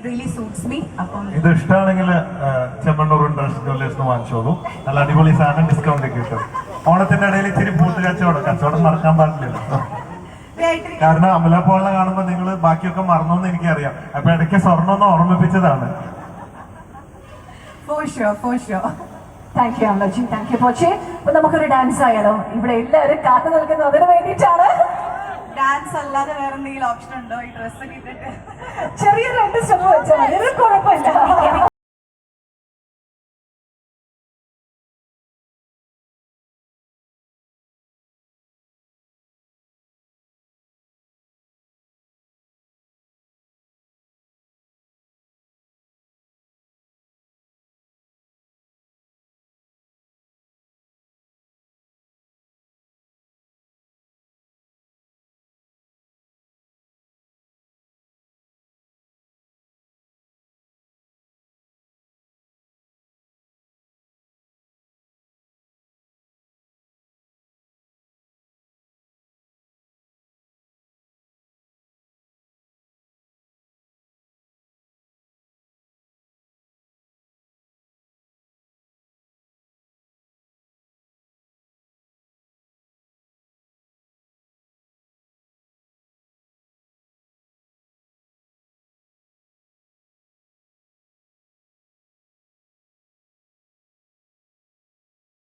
Really suits me. അപ്പം ഇത് ഇഷ്ടമാണെങ്കിൽ ചെമ്മണ്ണൂർ ഇൻട്രസ്റ്റ് ജ്വല്ലേഴ്സ് വാങ്ങിച്ചോളൂ. നല്ല അടിപൊളി സാധനം ഡിസ്കൗണ്ട് കിട്ടും. ഓണത്തിന്റെ ഇടയിൽ ഇച്ചിരി പൂത്ത് കച്ചവടം നടക്കാൻ പാടില്ലല്ലോ. കാരണം അമല പോളെ കാണുമ്പോൾ നിങ്ങൾ ബാക്കിയൊക്കെ മറന്നോന്ന് എനിക്കറിയാം. അപ്പൊ ഇടയ്ക്ക് സ്വർണ്ണം ഒന്ന് ഓർമ്മിപ്പിച്ചതാണ്. താങ്ക് യു അമ്മജി, താങ്ക് യു പോച്ചേ. അപ്പൊ നമുക്കൊരു ഡാൻസ് ആയാലോ? ഇവിടെ എല്ലാവരും കാത്തു നിൽക്കുന്നത് അതിന് വേണ്ടിയിട്ടാണ്. ഡാൻസ് അല്ലാതെ വേറെ എന്തെങ്കിലും ഓപ്ഷൻ ഉണ്ടോ? ഈ ഡ്രസ്സൊക്കെ ഇട്ടിട്ട് ചെറിയ 2 സ്റ്റെപ്പ് വെച്ചാൽ കുഴപ്പമില്ല.